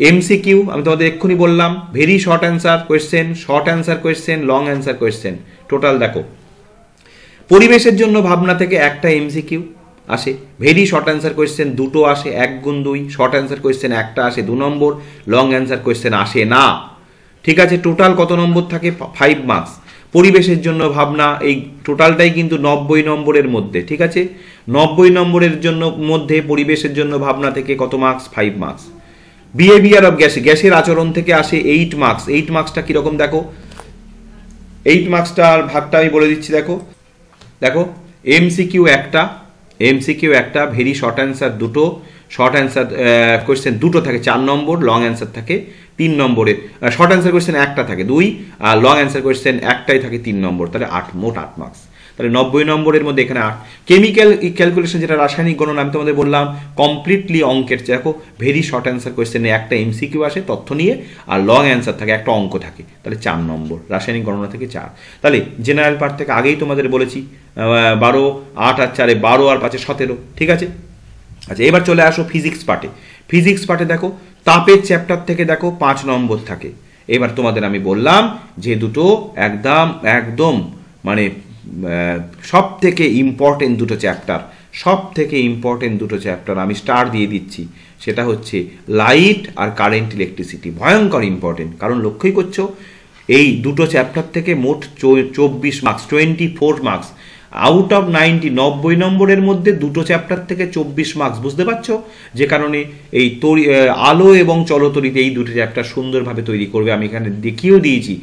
এমসিকিউ আমি তোমাদের এক্ষুনি বললাম, very short answer question, short answer question, long answer question. Total দেখো পরিবেশের জন্য ভাবনা থেকে একটা এমসিকিউ আসে, ভেরি শর্ট অ্যান্সার কোয়েশ্চেন দুটো আসে, 1 গুণ 2, শর্ট অ্যান্সার কোয়েশ্চেন একটা আসে 2 নম্বর, লং অ্যান্সার কোয়েশ্চেন আসে না। ঠিক আছে, টোটাল কত নম্বর থাকে? 5 মার্কস। পরিবেশের জন্য ভাবনা এই টোটালটাই কিন্তু 90 নম্বরের মধ্যে। ঠিক আছে, 90 নম্বরের জন্য মধ্যে পরিবেশের জন্য ভাবনা থেকে কত marks? 5 marks. Behaviour of gas, গ্যাসের আচরণ থেকে আসে 8 মার্কস। 8 মার্কসটা কিরকম দেখো, 8 মার্কসটার ভাগটা আমি বলে দিচ্ছি। দেখো দেখো এমসিকিউ একটা, ভেরি শর্ট অ্যান্সার দুটো, শর্ট অ্যান্সার কোয়েশ্চেন দুটো থাকে 4 নম্বর, লং অ্যান্সার থাকে 3 নম্বরে, শর্ট অ্যান্সার কোয়েশ্চেন একটা থাকে 2, আর লং অ্যান্সার কোয়েশ্চেন একটাই থাকে 3 নম্বর, তাহলে 8, মোট 8 মার্কস। তাহলে 90 নম্বরের মধ্যে এখানে 8। কেমিক্যাল ক্যালকুলেশন যেটা রাসায়নিক গণনা আমি তোমাদের বললাম কমপ্লিটলি অঙ্কের, দেখো ভেরি শর্ট অ্যান্সার কোয়েশ্চেনে একটা এমসিকিউ আসে তথ্য নিয়ে, আর লং অ্যান্সার থাকে একটা অঙ্ক থাকে, তাহলে 4 নম্বর, রাসায়নিক গণনা থেকে 4। তাহলে জেনারেল পার্ট থেকে আগেই তোমাদের বলেছি 12, 8 আর 4 12 আর 5 17। ঠিক আছে, আচ্ছা এবার চলে আসো ফিজিক্স পার্টে। ফিজিক্স পার্টে দেখো তাপের চ্যাপ্টার থেকে দেখো 5 নম্বর থাকে। এবার তোমাদের আমি বললাম যে দুটো একদম মানে সব থেকে ইম্পর্টেন্ট দুটো চ্যাপ্টার, আমি স্টার দিয়ে দিচ্ছি। সেটা হচ্ছে লাইট আর কারেন্ট ইলেকট্রিসিটি, ভয়ঙ্কর ইম্পর্টেন্ট। কারণ লক্ষ্যই করছো এই দুটো চ্যাপ্টার থেকে মোট 24 মার্কস, 24 মার্কস আউট অফ 90 নম্বরের মধ্যে দুটো চ্যাপ্টার থেকে 24 মার্কস। বুঝতে পারছো? যে কারণে এই আলো এবং চলতরিতে এই দুটো চ্যাপ্টার সুন্দরভাবে তৈরি করবে। আমি এখানে দেখিয়েও দিয়েছি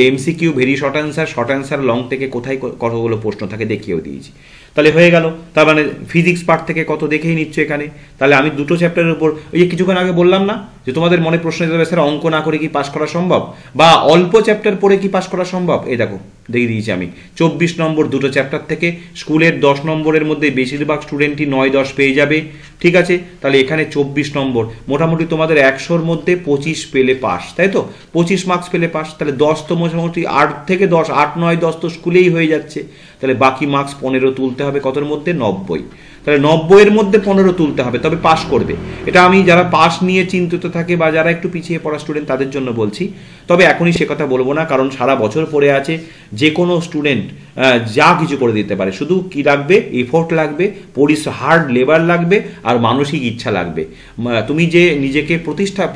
MCQ, very short answer, long থেকে কোথায় কতগুলো প্রশ্ন থাকে দেখিয়েও দিয়েছি। তাহলে হয়ে গেল। তার মানে ফিজিক্স পার্ট থেকে কত দেখেই নিচ্ছ এখানে। তাহলে আমি দুটো চ্যাপ্টারের উপর ওই যে কিছুক্ষণ আগে বললাম না যে তোমাদের মনে প্রশ্ন যাবে স্যার অঙ্ক না করে কি পাস করা সম্ভব, বা অল্প চ্যাপ্টার পড়ে কি পাস করা সম্ভব? এই দেখো দিয়ে দিয়েছি আমি 24 নম্বর দুটো চ্যাপ্টার থেকে। স্কুলের 10 নম্বরের মধ্যে বেশিরভাগ স্টুডেন্টই 9-10 পেয়ে যাবে। ঠিক আছে, তাহলে এখানে 24 নম্বর, মোটামুটি তোমাদের 100-র মধ্যে 25 পেলে পাস, তাই তো? 25 মার্কস পেলে পাস। তাহলে 10 তো মোটামুটি 8 থেকে 10, 8, 9, 10 তো স্কুলেই হয়ে যাচ্ছে। তাহলে বাকি মার্কস 15 তুলতে হবে কতর মধ্যে? 90। তাহলে 90-এর মধ্যে 15 তুলতে হবে, তবে পাস করবে। এটা আমি যারা পাস নিয়ে চিন্তিত থাকে বা যারা একটু পিছিয়ে পড়া স্টুডেন্ট তাদের জন্য বলছি। তবে এখনই সে কথা বলবো না, কারণ সারা বছর পড়ে আছে, যে কোনো স্টুডেন্ট যা কিছু করে দিতে পারে। শুধু কি লাগবে? এফোর্ট লাগবে, হার্ড লেবার লাগবে, আর মানসিক ইচ্ছা লাগবে। তুমি যে নিজেকে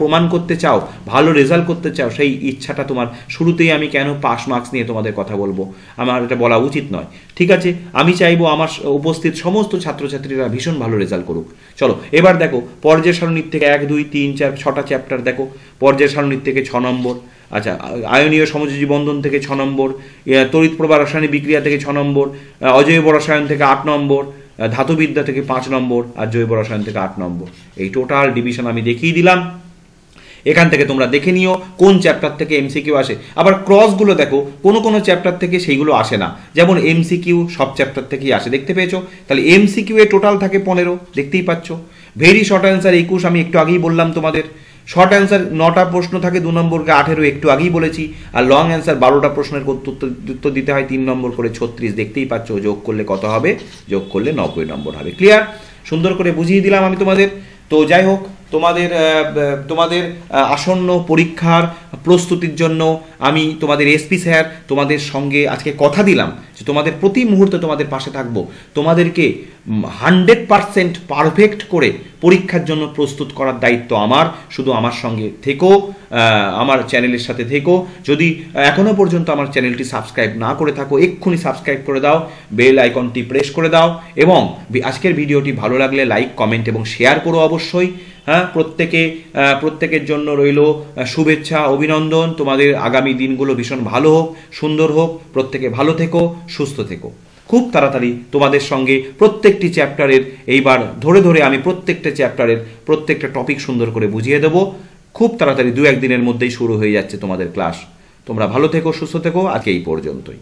প্রমাণ করতে চাও, ভালো রেজাল্ট করতে চাও, সেই ইচ্ছাটা তোমার শুরুতেই আমি কেন পাস মার্কস নিয়ে তোমাদের কথা বলবো, আমার এটা বলা উচিত নয়। ঠিক আছে, আমি চাইবো আমার উপস্থিত সমস্ত ছাত্রছাত্রীরা ভীষণ ভালো রেজাল্ট করুক। চলো এবার দেখো পর্যায় সারণীর থেকে 1, 2, 3, 4, 6টা চ্যাপ্টার দেখো। পর্যায় সারণীর থেকে 6 নম্বর, আচ্ছা আয়নীয় সমযোজী বন্ধন থেকে 6 নম্বর, তড়িৎ প্রবাহ রাসায়নিক বিক্রিয়া থেকে 6 নম্বর, অজৈব রসায়ন থেকে 8 নম্বর, ধাতুবিদ্যা থেকে 5 নম্বর, আর জৈব রসায়ন থেকে 8 নম্বর। এই টোটাল ডিভিশন আমি দেখিয়ে দিলাম। এখান থেকে তোমরা দেখে নিও কোন চ্যাপ্টার থেকে এমসিকিউ আসে। আবার ক্রসগুলো দেখো, কোনো চ্যাপ্টার থেকে সেইগুলো আসে না, যেমন এমসিকিউ সব চ্যাপ্টার থেকেই আসে, দেখতে পেয়েছো? তাহলে এমসিকিউ এ টোটাল থাকে 15, দেখতেই পাচ্ছ। ভেরি শর্ট অ্যান্সার 21, আমি একটু আগেই বললাম তোমাদের। শর্ট অ্যান্সার 9টা প্রশ্ন থাকে 2 নম্বরকে 18, একটু আগেই বলেছি। আর লং অ্যান্সার 12টা প্রশ্নের উত্তর দিতে হয় 3 নম্বর করে 36, দেখতেই পাচ্ছ। যোগ করলে কত হবে? যোগ করলে 90 নম্বর হবে। ক্লিয়ার? সুন্দর করে বুঝিয়ে দিলাম আমি তোমাদের। তো যাই হোক, তোমাদের আসন্ন পরীক্ষার প্রস্তুতির জন্য আমি তোমাদের এসপি স্যার তোমাদের সঙ্গে আজকে কথা দিলাম যে তোমাদের প্রতি মুহূর্তে তোমাদের পাশে থাকবো, তোমাদেরকে 100% পারফেক্ট করে পরীক্ষার জন্য প্রস্তুত করার দায়িত্ব আমার। শুধু আমার সঙ্গে থেকো, আমার চ্যানেলের সাথে থেকো। যদি এখনো পর্যন্ত আমার চ্যানেলটি সাবস্ক্রাইব না করে থাকো, এক্ষুনি সাবস্ক্রাইব করে দাও, বেল আইকনটি প্রেস করে দাও, এবং আজকের ভিডিওটি ভালো লাগলে লাইক, কমেন্ট এবং শেয়ার করো অবশ্যই। হ্যাঁ, প্রত্যেকের জন্য রইল শুভেচ্ছা, অভিনন্দন। তোমাদের আগামী দিনগুলো ভীষণ ভালো হোক, সুন্দর হোক। প্রত্যেকে ভালো থেকো, সুস্থ থেকো। খুব তাড়াতাড়ি তোমাদের সঙ্গে প্রত্যেকটি চ্যাপ্টারের এইবার ধরে আমি প্রত্যেকটা চ্যাপ্টারের প্রত্যেকটা টপিক সুন্দর করে বুঝিয়ে দেবো। খুব তাড়াতাড়ি 2-1 দিনের মধ্যেই শুরু হয়ে যাচ্ছে তোমাদের ক্লাস। তোমরা ভালো থেকো, সুস্থ থেকো। আজকে এই পর্যন্তই।